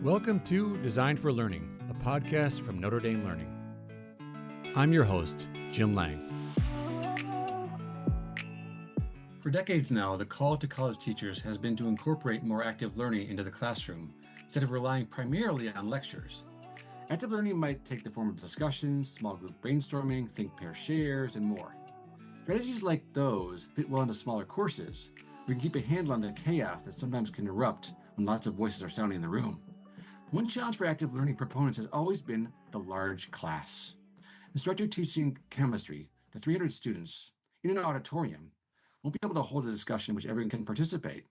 Welcome to Design for Learning, a podcast from Notre Dame Learning. I'm your host, Jim Lang. For decades now, the call to college teachers has been to incorporate more active learning into the classroom instead of relying primarily on lectures. Active learning might take the form of discussions, small group brainstorming, think, pair, shares, and more. Strategies like those fit well into smaller courses. We can keep a handle on the chaos that sometimes can erupt when lots of voices are sounding in the room. One challenge for active learning proponents has always been the large class. Instructor teaching chemistry to 300 students in an auditorium won't be able to hold a discussion in which everyone can participate.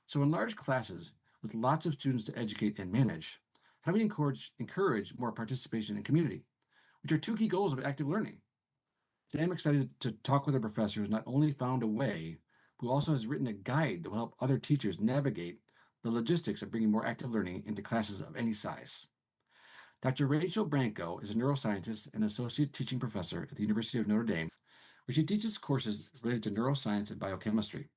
So in large classes with lots of students to educate and manage, how do we encourage more participation in community, which are two key goals of active learning? Today I'm excited to talk with a professor who's not only found a way, but who also has written a guide that will help other teachers navigate the logistics of bringing more active learning into classes of any size. Dr. Rachel Branco is a neuroscientist and associate teaching professor at the University of Notre Dame, where she teaches courses related to neuroscience and biochemistry.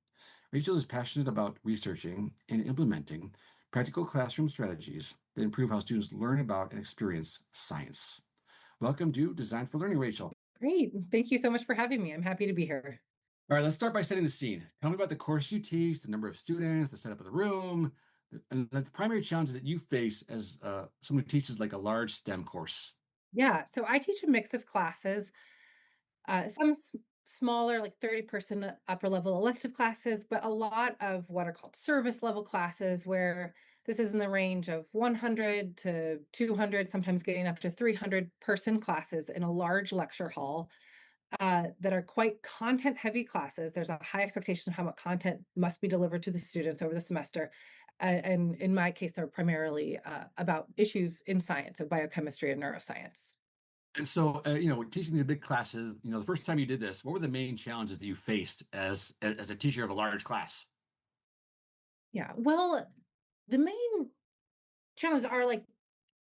Rachel is passionate about researching and implementing practical classroom strategies that improve how students learn about and experience science. Welcome to Design for Learning, Rachel. Great. Thank you so much for having me. I'm happy to be here. All right, let's start by setting the scene. Tell me about the course you teach, the number of students, the setup of the room, and the primary challenges that you face as someone who teaches like a large STEM course. Yeah, so I teach a mix of classes, some smaller, like 30-person upper level elective classes, but a lot of what are called service level classes, where this is in the range of 100 to 200, sometimes getting up to 300-person classes in a large lecture hall. That are quite content heavy classes. There's a high expectation of how much content must be delivered to the students over the semester. And in my case, they're primarily about issues in science, so biochemistry and neuroscience. And so, teaching these big classes, the first time you did this, what were the main challenges that you faced as a teacher of a large class? Yeah, well, the main challenges are like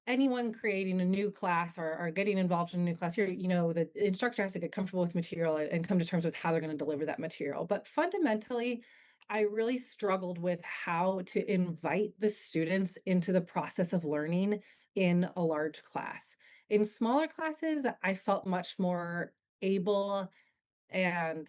anyone creating a new class or getting involved in a new class. The instructor has to get comfortable with material and come to terms with how they're going to deliver that material. But fundamentally, I really struggled with how to invite the students into the process of learning in a large class. In smaller classes, I felt much more able and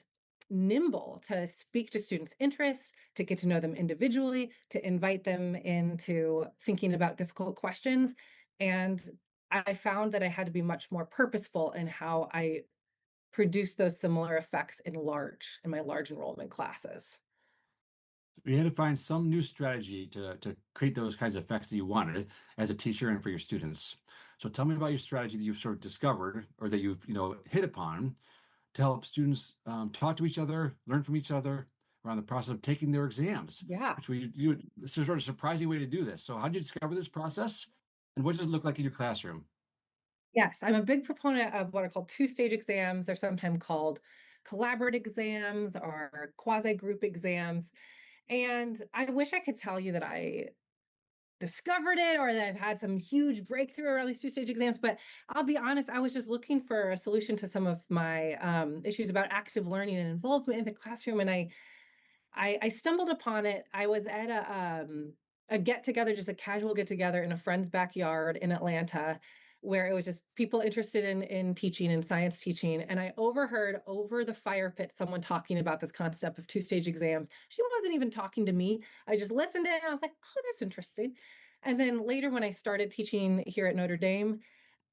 nimble to speak to students' interests, to get to know them individually, to invite them into thinking about difficult questions. And I found that I had to be much more purposeful in how I produce those similar effects in my large enrollment classes. You had to find some new strategy to create those kinds of effects that you wanted as a teacher and for your students. So tell me about your strategy that you've sort of discovered or that you've hit upon to help students talk to each other, learn from each other around the process of taking their exams, Yeah. which it's a sort of surprising way to do this. So how did you discover this process and what does it look like in your classroom? Yes, I'm a big proponent of what are called two-stage exams. They're sometimes called collaborative exams or quasi-group exams. And I wish I could tell you that I discovered it or that I've had some huge breakthrough around these two-stage exams, but I'll be honest, I was just looking for a solution to some of my issues about active learning and involvement in the classroom, and I stumbled upon it. I was at a get together, just a casual get together in a friend's backyard in Atlanta, where it was just people interested in teaching and science teaching. And I overheard over the fire pit someone talking about this concept of two-stage exams. She wasn't even talking to me. I just listened in and I was like, oh, that's interesting. And then later, when I started teaching here at Notre Dame,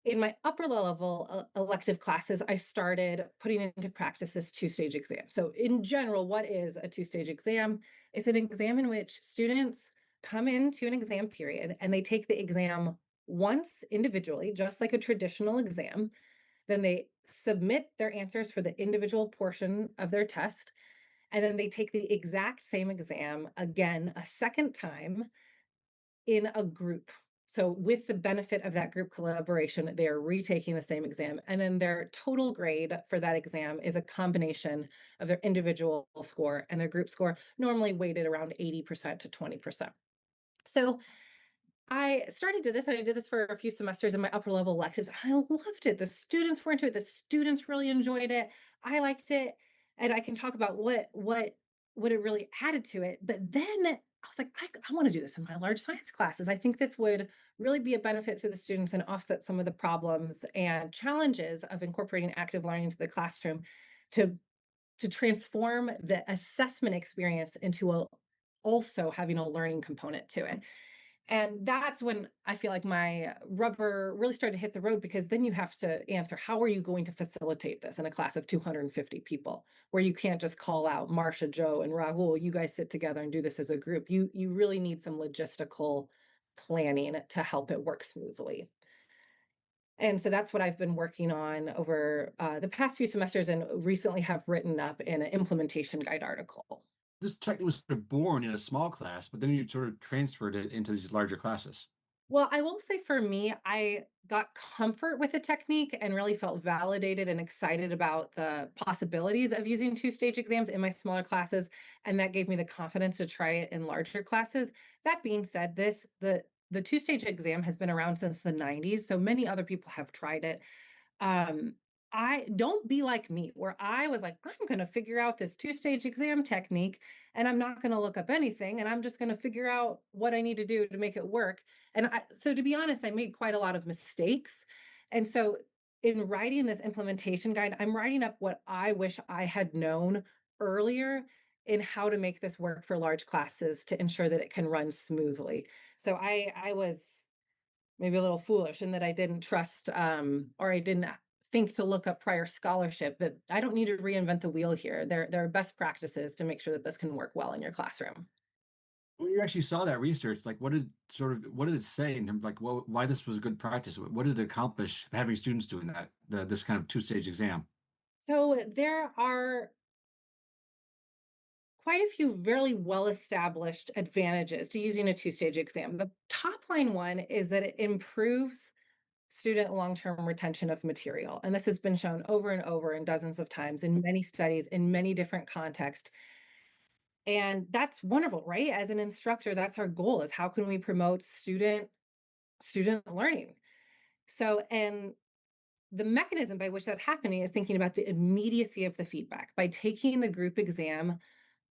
in my upper level elective classes, I started putting into practice this two-stage exam. So in general, what is a two-stage exam? It's an exam in which students come into an exam period and they take the exam once individually, just like a traditional exam. Then they submit their answers for the individual portion of their test. And then they take the exact same exam again a second time in a group. So with the benefit of that group collaboration, they are retaking the same exam. And then their total grade for that exam is a combination of their individual score and their group score, normally weighted around 80% to 20%. So I started to this, and I did this for a few semesters in my upper level electives. I loved it. The students were into it. The students really enjoyed it. I liked it. And I can talk about what it really added to it. But then I was like, I want to do this in my large science classes. I think this would really be a benefit to the students and offset some of the problems and challenges of incorporating active learning into the classroom to transform the assessment experience into a also having a learning component to it. And that's when I feel like my rubber really started to hit the road, because then you have to answer, how are you going to facilitate this in a class of 250 people, where you can't just call out Marsha, Joe, and Rahul, you guys sit together and do this as a group. You really need some logistical planning to help it work smoothly. And so that's what I've been working on over the past few semesters, and recently have written up in an implementation guide article. This technique was sort of born in a small class, but then you sort of transferred it into these larger classes. Well, I will say for me, I got comfort with the technique and really felt validated and excited about the possibilities of using two-stage exams in my smaller classes, and that gave me the confidence to try it in larger classes. That being said, the two-stage exam has been around since the 90s, so many other people have tried it. Um, I don't be like me, where I was like, I'm going to figure out this two-stage exam technique, and I'm not going to look up anything, and I'm just going to figure out what I need to do to make it work. So to be honest, I made quite a lot of mistakes. And so in writing this implementation guide, I'm writing up what I wish I had known earlier in how to make this work for large classes to ensure that it can run smoothly. So I was maybe a little foolish in that I didn't trust, or I didn't think to look up prior scholarship, but I don't need to reinvent the wheel here. There are best practices to make sure that this can work well in your classroom. When you actually saw that research, like what did it say in terms of like why this was a good practice? What did it accomplish having students doing that, this kind of two-stage exam? So there are quite a few really well-established advantages to using a two-stage exam. The top line one is that it improves student long-term retention of material. And this has been shown over and over and dozens of times in many studies in many different contexts. And that's wonderful, right? As an instructor, that's our goal, is how can we promote student learning? So, and the mechanism by which that's happening is thinking about the immediacy of the feedback. By taking the group exam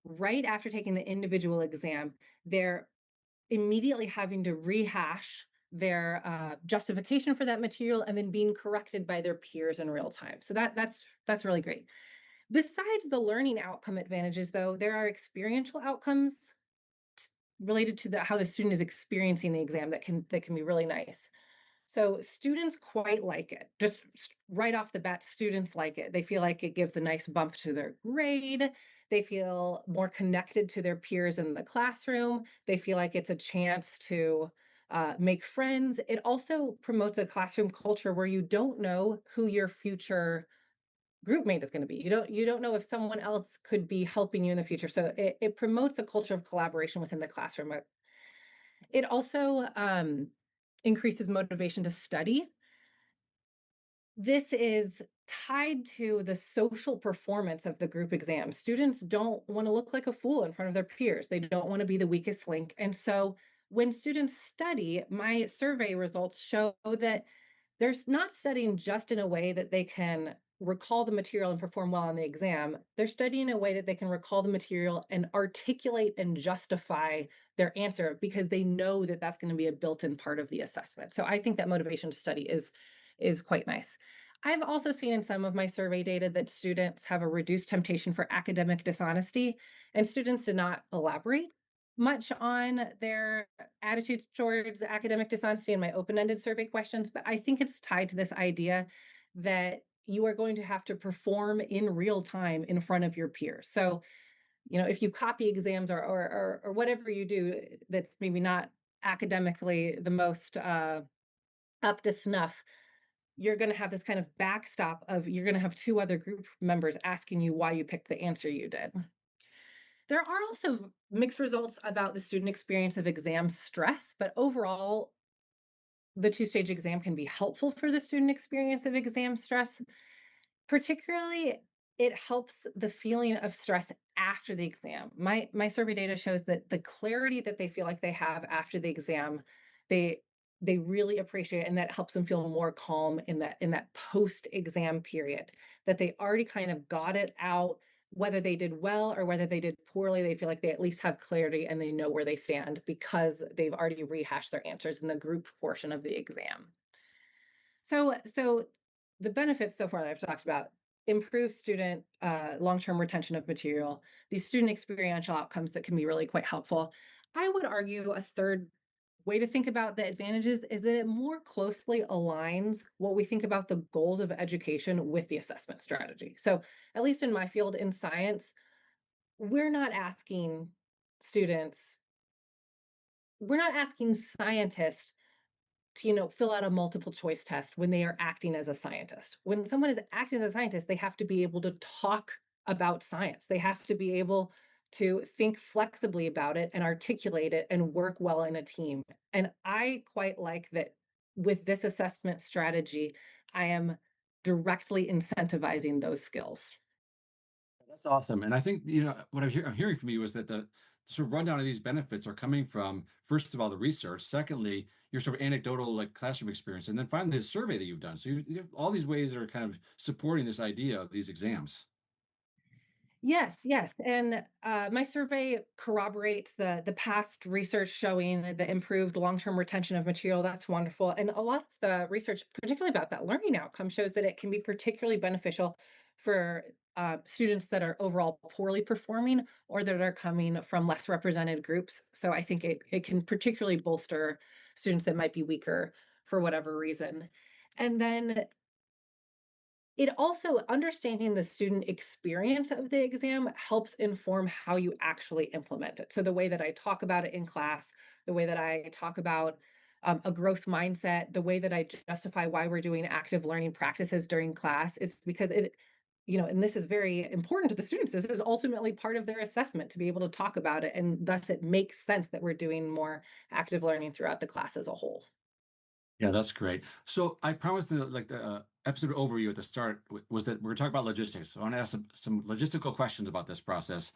right after taking the individual exam, they're immediately having to rehash their justification for that material, and then being corrected by their peers in real time. So that's really great. Besides the learning outcome advantages, though, there are experiential outcomes related to how the student is experiencing the exam that can be really nice. So students quite like it. Just right off the bat, students like it. They feel like it gives a nice bump to their grade. They feel more connected to their peers in the classroom. They feel like it's a chance to make friends. It also promotes a classroom culture where you don't know who your future group mate is going to be. You don't know if someone else could be helping you in the future. So it promotes a culture of collaboration within the classroom. It also increases motivation to study. This is tied to the social performance of the group exam. Students don't want to look like a fool in front of their peers. They don't want to be the weakest link. And so when students study, my survey results show that they're not studying just in a way that they can recall the material and perform well on the exam. They're studying in a way that they can recall the material and articulate and justify their answer, because they know that that's going to be a built-in part of the assessment. So I think that motivation to study is quite nice. I've also seen in some of my survey data that students have a reduced temptation for academic dishonesty, and students did not elaborate much on their attitude towards academic dishonesty in my open-ended survey questions, but I think it's tied to this idea that you are going to have to perform in real time in front of your peers. So, if you copy exams, or whatever you do that's maybe not academically the most up to snuff, you're going to have this kind of backstop of, you're going to have two other group members asking you why you picked the answer you did. There are also mixed results about the student experience of exam stress, but overall, the two-stage exam can be helpful for the student experience of exam stress. Particularly, it helps the feeling of stress after the exam. My survey data shows that the clarity that they feel like they have after the exam, they they really appreciate it, and that helps them feel more calm in that post-exam period, that they already kind of got it out. whether they did well or whether they did poorly, they feel like they at least have clarity and they know where they stand because they've already rehashed their answers in the group portion of the exam. So the benefits so far that I've talked about: improve student long-term retention of material, these student experiential outcomes that can be really quite helpful. I would argue a third way to think about the advantages is that it more closely aligns what we think about the goals of education with the assessment strategy. So, at least in my field in science, we're not asking students, we're not asking scientists to, fill out a multiple choice test when they are acting as a scientist. When someone is acting as a scientist, they have to be able to talk about science. They have to be able to think flexibly about it and articulate it and work well in a team. And I quite like that with this assessment strategy, I am directly incentivizing those skills. That's awesome. And I think, what I'm hearing from you is that the sort of rundown of these benefits are coming from, first of all, the research. Secondly, your sort of anecdotal like classroom experience. And then finally, the survey that you've done. So you have all these ways that are kind of supporting this idea of these exams. Yes, yes, and, my survey corroborates the past research showing the improved long-term retention of material. That's wonderful, and a lot of the research, particularly about that learning outcome, shows that it can be particularly beneficial for, students that are overall poorly performing or that are coming from less represented groups. So I think it can particularly bolster students that might be weaker for whatever reason. And then it also, understanding the student experience of the exam helps inform how you actually implement it. So the way that I talk about it in class, the way that I talk about a growth mindset, the way that I justify why we're doing active learning practices during class is because and this is very important to the students. This is ultimately part of their assessment to be able to talk about it. And thus it makes sense that we're doing more active learning throughout the class as a whole. Yeah, that's great. So I promised the episode overview at the start was that we're going to talk about logistics. So I want to ask some logistical questions about this process,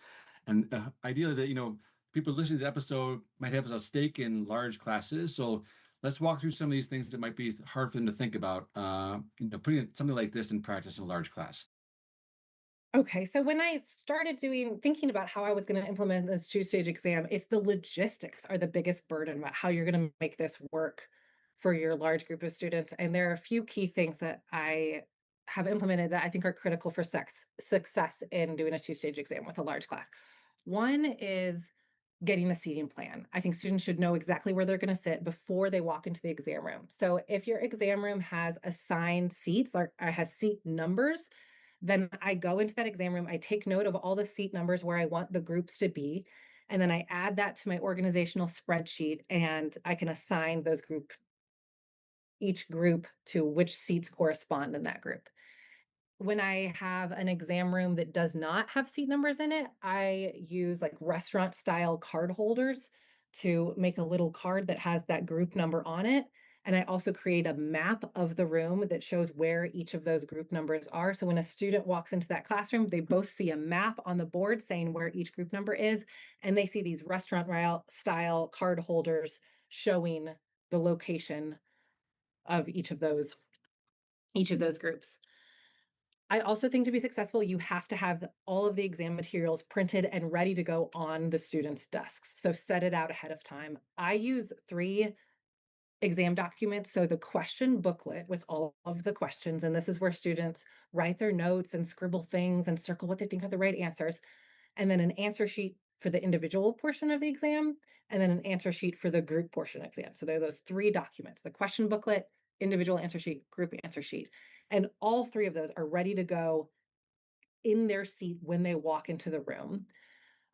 and ideally that people listening to the episode might have a stake in large classes. So let's walk through some of these things that might be hard for them to think about. Putting something like this in practice in a large class. Okay, so when I started thinking about how I was going to implement this two-stage exam, it's the logistics are the biggest burden about how you're going to make this work for your large group of students. And there are a few key things that I have implemented that I think are critical for success in doing a two-stage exam with a large class. One is getting a seating plan. I think students should know exactly where they're going to sit before they walk into the exam room. So if your exam room has assigned seats or has seat numbers, then I go into that exam room, I take note of all the seat numbers where I want the groups to be, and then I add that to my organizational spreadsheet, and I can assign each group to which seats correspond in that group. When I have an exam room that does not have seat numbers in it, I use like restaurant style card holders to make a little card that has that group number on it. And I also create a map of the room that shows where each of those group numbers are. So when a student walks into that classroom, they both see a map on the board saying where each group number is, and they see these style card holders showing the location of each of those groups. I also think to be successful, you have to have all of the exam materials printed and ready to go on the students' desks. So set it out ahead of time. I use 3 exam documents. So the question booklet with all of the questions, and this is where students write their notes and scribble things and circle what they think are the right answers, and then an answer sheet for the individual portion of the exam, and then an answer sheet for the group portion exam. So there are those 3 documents: the question booklet, individual answer sheet, group answer sheet. And all 3 of those are ready to go in their seat when they walk into the room.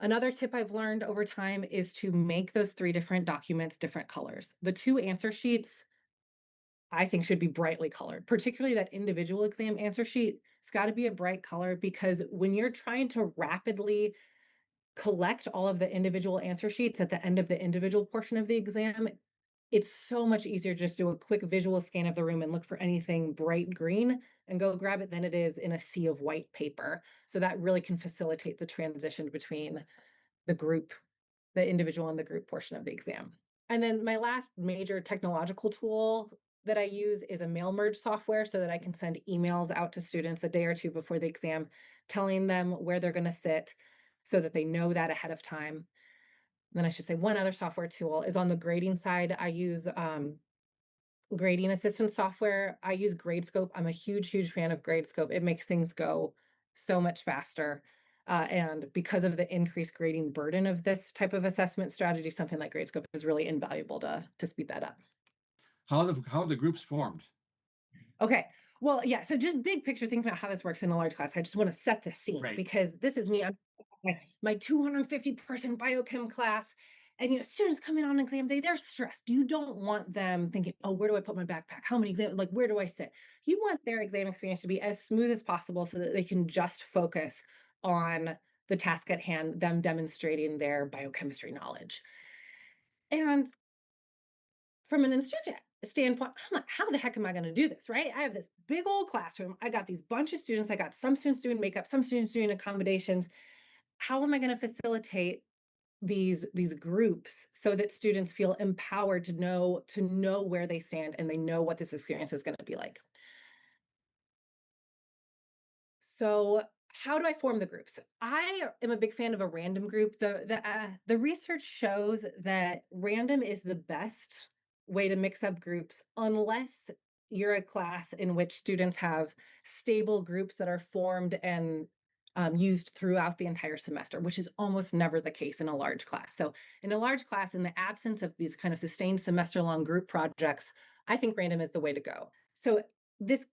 Another tip I've learned over time is to make those 3 different documents different colors. The 2 answer sheets I think should be brightly colored, particularly that individual exam answer sheet. It's got to be a bright color because when you're trying to rapidly collect all of the individual answer sheets at the end of the individual portion of the exam, it's so much easier to just do a quick visual scan of the room and look for anything bright green and go grab it than it is in a sea of white paper. So that really can facilitate the transition between the group, the individual and the group portion of the exam. And then my last major technological tool that I use is a mail merge software so that I can send emails out to students a day or two before the exam telling them where they're going to sit so that they know that ahead of time. Then I should say one other software tool is on the grading side. I use grading assistance software. I use Gradescope. I'm a huge fan of Gradescope. It makes things go so much faster. And because of the increased grading burden of this type of assessment strategy, something like Gradescope is really invaluable to speed that up. How are the groups formed? Okay. Well, yeah. So just big picture, thinking about how this works in a large class. I just want to set the scene Right. because this is me. I'm my 250-person biochem class. And students come in on exam day, they're stressed. You don't want them thinking, oh, where do I put my backpack? How many exams? Like, where do I sit? You want their exam experience to be as smooth as possible so that they can just focus on the task at hand, them demonstrating their biochemistry knowledge. And from an instruction standpoint, I'm like, how the heck am I going to do this? Right. I have this big old classroom. I got these bunch of students. I got some students doing makeup, some students doing accommodations. How am I going to facilitate these groups so that students feel empowered to know where they stand and they know what this experience is going to be like? So how do I form the groups? I am a big fan of a random group. The research shows that random is the best way to mix up groups unless you're a class in which students have stable groups that are formed and used throughout the entire semester, which is almost never the case in a large class. So in a large class, in the absence of these kind of sustained semester-long group projects, I think random is the way to go. So this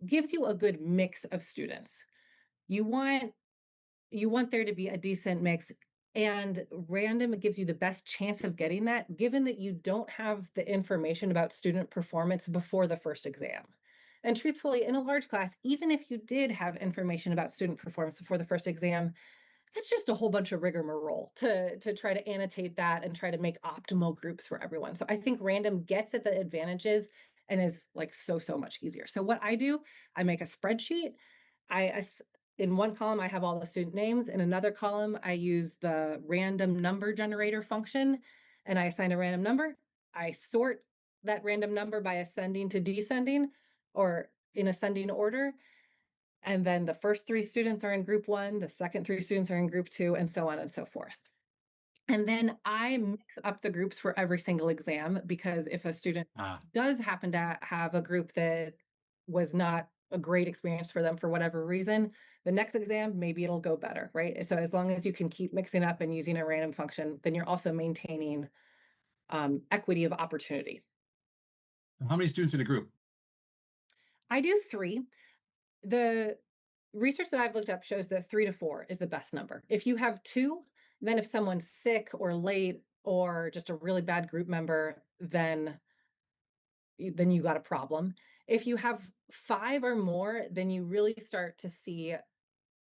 gives you a good mix of students. You want you want there to be a decent mix, and random gives you the best chance of getting that given that you don't have the information about student performance before the first exam. And truthfully, in a large class, even if you did have information about student performance before the first exam, that's just a whole bunch of rigmarole to try to annotate that and try to make optimal groups for everyone. So I think random gets at the advantages and is like so much easier. So what I do, I make a spreadsheet. I in one column I have all the student names. In another column I use the random number generator function and I assign a random number. I sort that random number by ascending to descending or in ascending order. And then the first three students are in group one, the second three students are in group two, and so on and so forth. And then I mix up the groups for every single exam because if a student Ah, does happen to have a group that was not a great experience for them for whatever reason, the next exam, maybe it'll go better, right? So as long as you can keep mixing up and using a random function, then you're also maintaining equity of opportunity. how many students in a group? I do three. The research that I've looked up shows that 3 to 4 is the best number. If you have 2, then if someone's sick or late or just a really bad group member, then you got a problem. If you have 5 or more, then you really start to see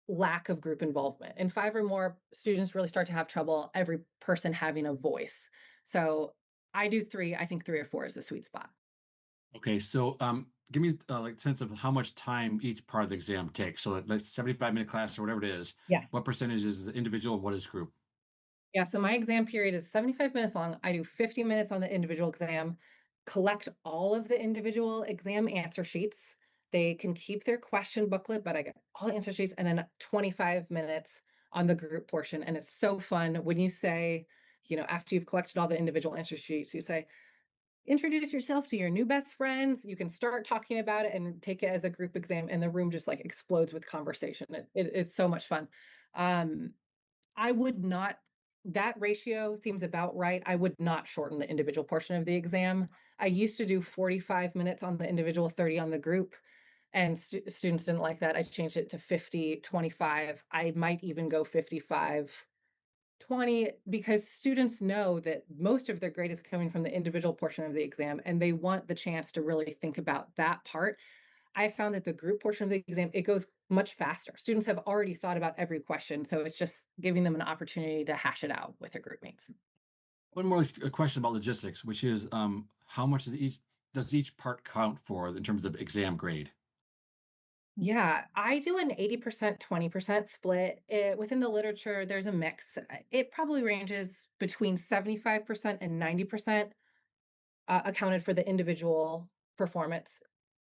lack of group involvement. And 5 or more, students really start to have trouble every person having a voice. So I do 3. I think 3 or 4 is the sweet spot. Okay, so give me like sense of how much time each part of the exam takes. So like 75-minute class or whatever it is, Yeah. what percentage is the individual and what is group? Yeah, so my exam period is 75 minutes long. I do 50 minutes on the individual exam, collect all of the individual exam answer sheets. They can keep their question booklet, but I get all the answer sheets and then 25 minutes on the group portion. And it's so fun when you say, after you've collected all the individual answer sheets, you say, introduce yourself to your new best friends. You can start talking about it and take it as a group exam, and the room just like explodes with conversation. It's so much fun. Um, I would not that ratio seems about right. I would not shorten the individual portion of the exam. I used to do 45 minutes on the individual, 30 on the group, and students didn't like that. I changed it to 50, 25. I might even go 55, 20 because students know that most of their grade is coming from the individual portion of the exam and they want the chance to really think about that part. I found that the group portion of the exam, it goes much faster. Students have already thought about every question, so it's just giving them an opportunity to hash it out with their group mates. One more question about logistics, which is how much does each part count for in terms of exam grade? Yeah, I do an 80%, 20% split. Within the literature, there's a mix. It probably ranges between 75% and 90% accounted for the individual performance,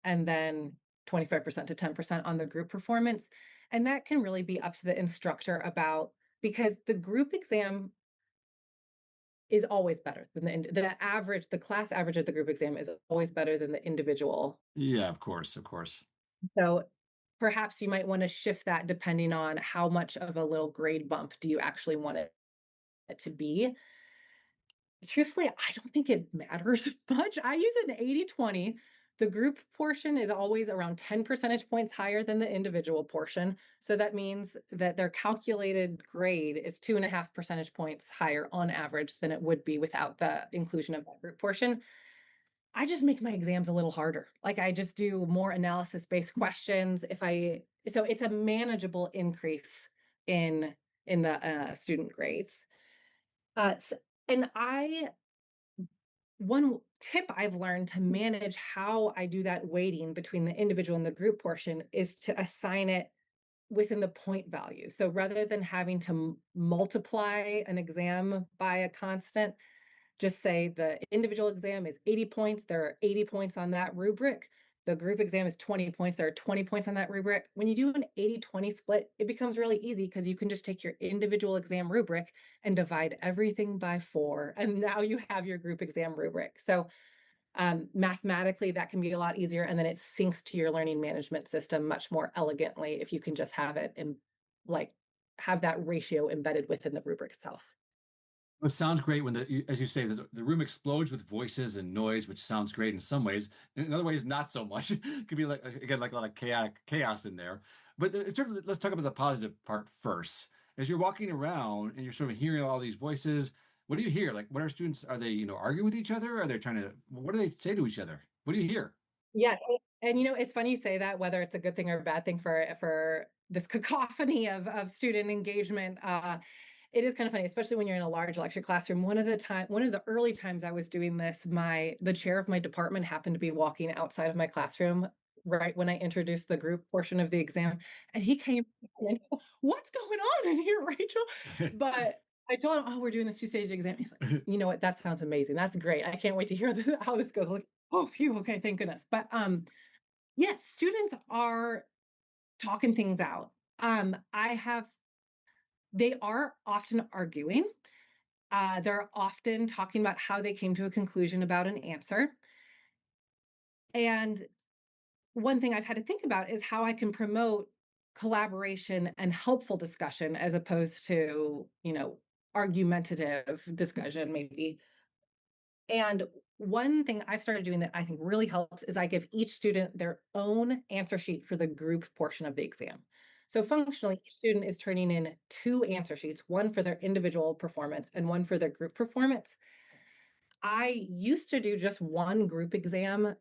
and then 25% to 10% on the group performance. And that can really be up to the instructor about because the group exam is always better than the class average of the group exam is always better than the individual. Yeah, of course, of course. So perhaps you might want to shift that depending on how much of a little grade bump do you actually want it to be. Truthfully, I don't think it matters much. I use an 80/20. The group portion is always around 10 percentage points higher than the individual portion. So that means that their calculated grade is 2.5 percentage points higher on average than it would be without the inclusion of that group portion. I just make my exams a little harder. Like I just do more analysis-based questions. If I so it's a manageable increase in the student grades. S and I one tip I've learned to manage how I do that weighting between the individual and the group portion is to assign it within the point value. So rather than having to multiply an exam by a constant, just say the individual exam is 80 points, there are 80 points on that rubric. The group exam is 20 points, there are 20 points on that rubric. When you do an 80/20 split, it becomes really easy because you can just take your individual exam rubric and divide everything by 4, and now you have your group exam rubric. So, mathematically, that can be a lot easier, and then it syncs to your learning management system much more elegantly if you can just have it in like, have that ratio embedded within the rubric itself. It sounds great when as you say, the room explodes with voices and noise, which sounds great in some ways. In other ways, not so much. It could be like again, like a lot of chaotic chaos in there. But in terms of, let's talk about the positive part first. As you're walking around and you're sort of hearing all these voices, what do you hear? Like, what are students? Are they, arguing with each other? Are they trying to? What do they say to each other? What do you hear? Yeah, and, it's funny you say that, whether it's a good thing or a bad thing for this cacophony of student engagement. It is kind of funny, especially when you're in a large lecture classroom. One of the early times I was doing this, the chair of my department happened to be walking outside of my classroom right when I introduced the group portion of the exam, and he came in, "What's going on in here, Rachel?" But I told him, "Oh, we're doing this two-stage exam." He's like, "You know what? That sounds amazing. That's great. I can't wait to hear how this goes." I'm like, "Oh, phew, okay, thank goodness." But yes, students are talking things out. I have they are often arguing. They're often talking about how they came to a conclusion about an answer. And one thing I've had to think about is how I can promote collaboration and helpful discussion as opposed to, argumentative discussion, maybe. And one thing I've started doing that I think really helps is I give each student their own answer sheet for the group portion of the exam. So functionally, each student is turning in two answer sheets, one for their individual performance and one for their group performance. I used to do just one group exam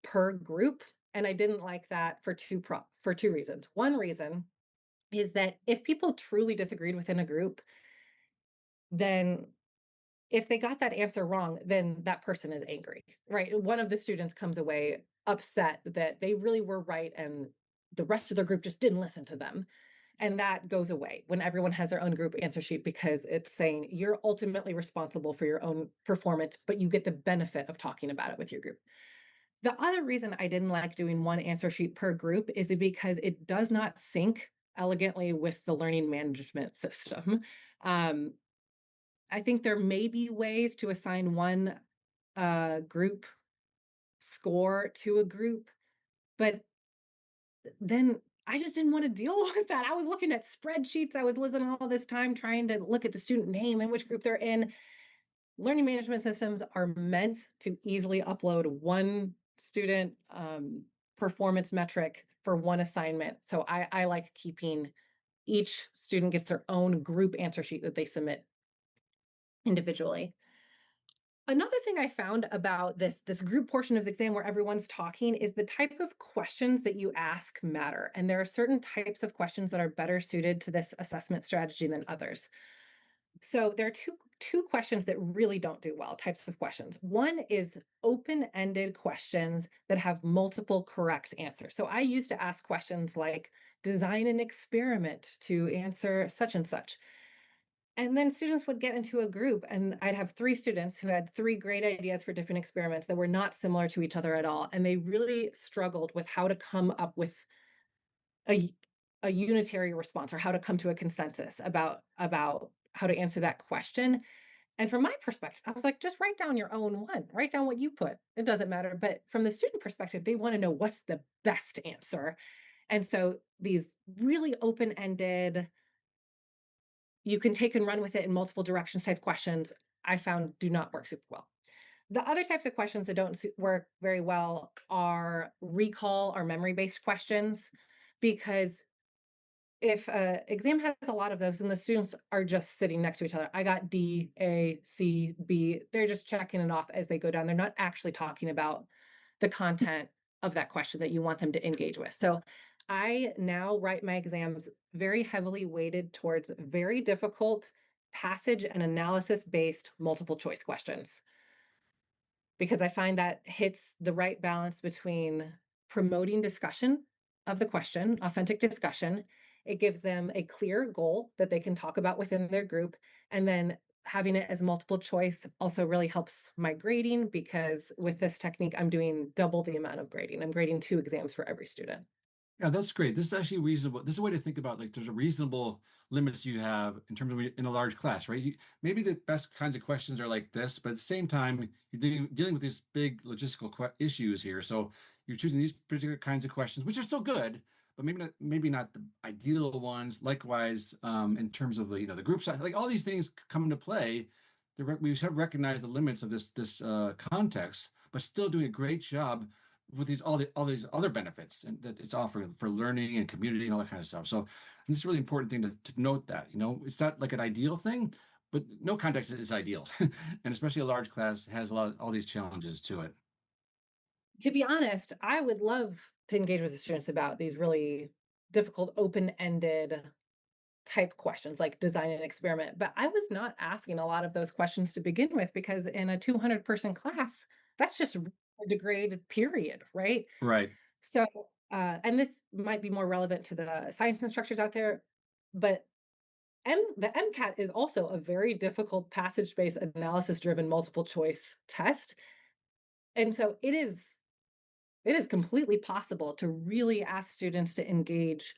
per group, and I didn't like that for two reasons. One reason is that if people truly disagreed within a group, then if they got that answer wrong, then that person is angry, right? One of the students comes away upset that they really were right and the rest of the group just didn't listen to them. And that goes away when everyone has their own group answer sheet because it's saying you're ultimately responsible for your own performance, but you get the benefit of talking about it with your group. The other reason I didn't like doing one answer sheet per group is because it does not sync elegantly with the learning management system. Um, I think there may be ways to assign one group score to a group, but then I just didn't want to deal with that. I was looking at spreadsheets. I was listening all this time trying to look at the student name and which group they're in. Learning management systems are meant to easily upload one student performance metric for one assignment. So I like keeping each student gets their own group answer sheet that they submit individually. Another thing I found about this group portion of the exam where everyone's talking is the type of questions that you ask matter. And there are certain types of questions that are better suited to this assessment strategy than others. So there are two questions that really don't do well, types of questions. One is open-ended questions that have multiple correct answers. So I used to ask questions like design an experiment to answer such and such. And then students would get into a group, and I'd have three students who had three great ideas for different experiments that were not similar to each other at all. And they really struggled with how to come up with a a unitary response or how to come to a consensus about how to answer that question. And from my perspective, I was like, just write down your own one. Write down what you put. It doesn't matter. But from the student perspective, they want to know what's the best answer. And so these really open-ended, you can take and run with it in multiple directions type questions, I found do not work super well. The other types of questions that don't work very well are recall or memory-based questions, because if a exam has a lot of those and the students are just sitting next to each other, I got D, A, C, B, they're just checking it off as they go down. They're not actually talking about the content of that question that you want them to engage with. So I now write my exams very heavily weighted towards very difficult passage and analysis based multiple choice questions, because I find that hits the right balance between promoting discussion of the question, authentic discussion. It gives them a clear goal that they can talk about within their group. And then having it as multiple choice also really helps my grading, because with this technique, I'm doing double the amount of grading. I'm grading 2 exams for every student. Yeah, that's great. This is actually reasonable. This is a way to think about like there's a reasonable limits you have in terms of in a large class, right? Maybe the best kinds of questions are like this, but at the same time, you're dealing with these big logistical issues here. So you're choosing these particular kinds of questions, which are still good, but maybe not the ideal ones. Likewise, in terms of the group size, like all these things come into play. We have recognized the limits of this context, but still doing a great job with all these other benefits and that it's offering for learning and community and all that kind of stuff. So this is a really important thing to note that, it's not like an ideal thing, but no context is ideal. And especially a large class has all these challenges to it. To be honest, I would love to engage with the students about these really difficult, open-ended type questions like design an experiment. But I was not asking a lot of those questions to begin with, because in a 200-person class, that's just a degrade period, right? Right. So, and this might be more relevant to the science instructors out there, but the MCAT is also a very difficult passage-based analysis-driven multiple choice test. And so it is completely possible to really ask students to engage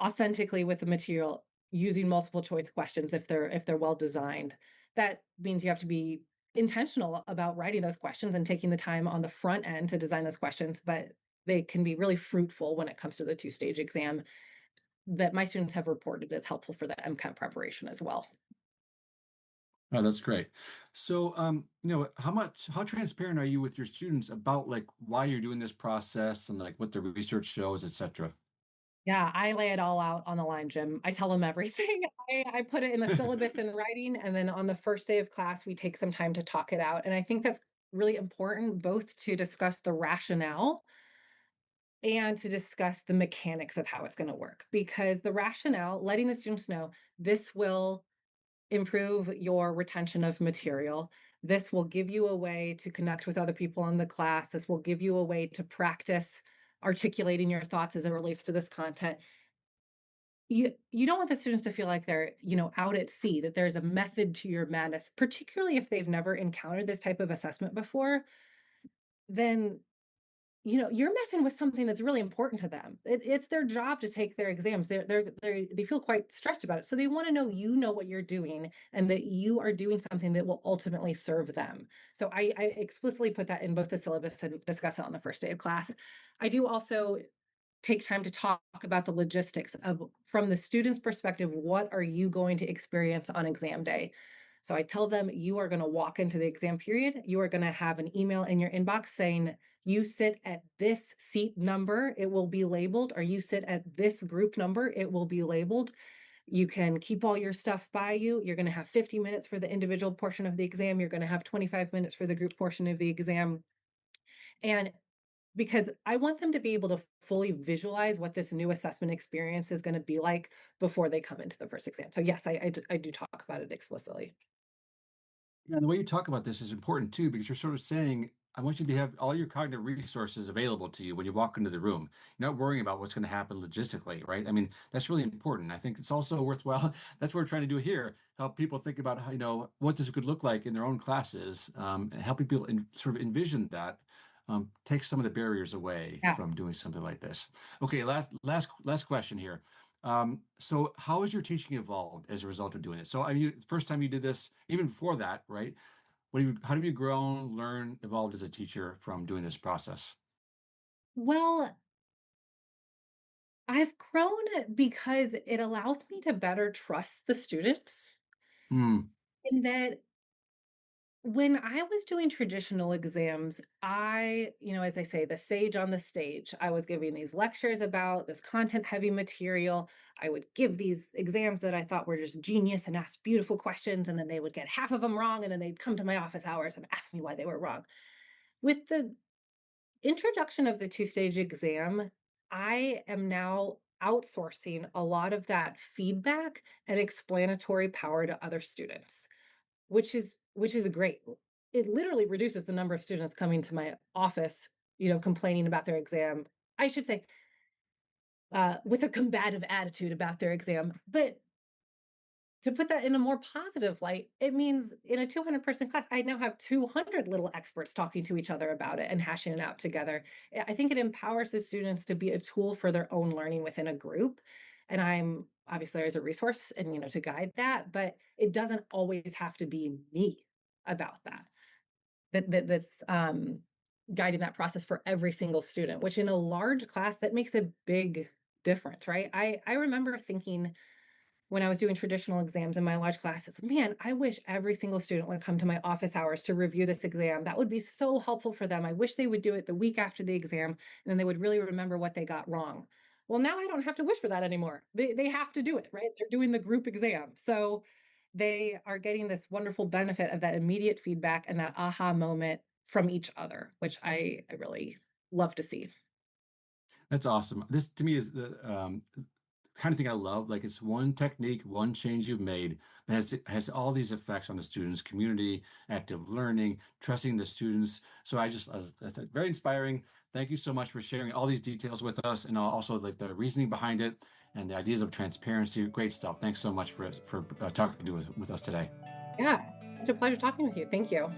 authentically with the material using multiple choice questions if they're well designed. That means you have to be intentional about writing those questions and taking the time on the front end to design those questions, but they can be really fruitful when it comes to the two-stage exam that my students have reported as helpful for the MCAT preparation as well. Oh, that's great. So, how transparent are you with your students about like why you're doing this process and like what the research shows, et cetera? Yeah, I lay it all out on the line, Jim. I tell them everything. I put it in the syllabus in writing, and then on the first day of class, we take some time to talk it out. And I think that's really important, both to discuss the rationale and to discuss the mechanics of how it's going to work. Because the rationale, letting the students know this will improve your retention of material. This will give you a way to connect with other people in the class. This will give you a way to practice articulating your thoughts as it relates to this content. You don't want the students to feel like they're, out at sea, that there's a method to your madness, particularly if they've never encountered this type of assessment before. Then you're messing with something that's really important to them. It's their job to take their exams. They feel quite stressed about it. So they want to know you know what you're doing and that you are doing something that will ultimately serve them. So I explicitly put that in both the syllabus and discuss it on the first day of class. I do also take time to talk about the logistics of, from the student's perspective, what are you going to experience on exam day? So I tell them you are going to walk into the exam period. You are going to have an email in your inbox saying you sit at this seat number, it will be labeled, or you sit at this group number, it will be labeled. You can keep all your stuff by you. You're going to have 50 minutes for the individual portion of the exam. You're going to have 25 minutes for the group portion of the exam. And because I want them to be able to fully visualize what this new assessment experience is going to be like before they come into the first exam. So yes, I do talk about it explicitly. Yeah, and the way you talk about this is important too, because you're sort of saying, I want you to have all your cognitive resources available to you when you walk into the room. You're not worrying about what's going to happen logistically, right? I mean, that's really important. I think it's also worthwhile. That's what we're trying to do here, help people think about how, what this could look like in their own classes, and helping people sort of envision that. take some of the barriers away Yeah. from doing something like this. Okay, last question here. So how has your teaching evolved as a result of doing this? So I mean, first time you did this, even before that, right? How have you grown, learned, evolved as a teacher from doing this process? Well, I've grown because it allows me to better trust the students Hmm. in that when I was doing traditional exams, as I say, the sage on the stage, I was giving these lectures about this content heavy material. I would give these exams that I thought were just genius and ask beautiful questions, and then they would get half of them wrong, and then they'd come to my office hours and ask me why they were wrong. With the introduction of the two-stage exam, I am now outsourcing a lot of that feedback and explanatory power to other students, which is great. It literally reduces the number of students coming to my office, complaining about their exam. I should say, with a combative attitude about their exam. But to put that in a more positive light, it means in a 200-person class, I now have 200 little experts talking to each other about it and hashing it out together. I think it empowers the students to be a tool for their own learning within a group. And I'm obviously there as a resource and to guide that, but it doesn't always have to be me about that. That's guiding that process for every single student, which in a large class that makes a big difference, right? I remember thinking when I was doing traditional exams in my large classes, man, I wish every single student would come to my office hours to review this exam. That would be so helpful for them. I wish they would do it the week after the exam, and then they would really remember what they got wrong. Well, now I don't have to wish for that anymore. They have to do it, right? They're doing the group exam. So they are getting this wonderful benefit of that immediate feedback and that aha moment from each other, which I really love to see. That's awesome. This to me is the kind of thing I love. Like it's one technique, one change you've made, but has all these effects on the students' community, active learning, trusting the students. So that's very inspiring. Thank you so much for sharing all these details with us, and also like the reasoning behind it and the ideas of transparency. Great stuff. Thanks so much for talking with us today. Yeah, such a pleasure talking with you. Thank you.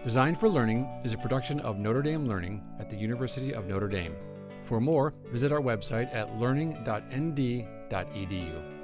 Designed for Learning is a production of Notre Dame Learning at the University of Notre Dame. For more, visit our website at learning.nd.edu.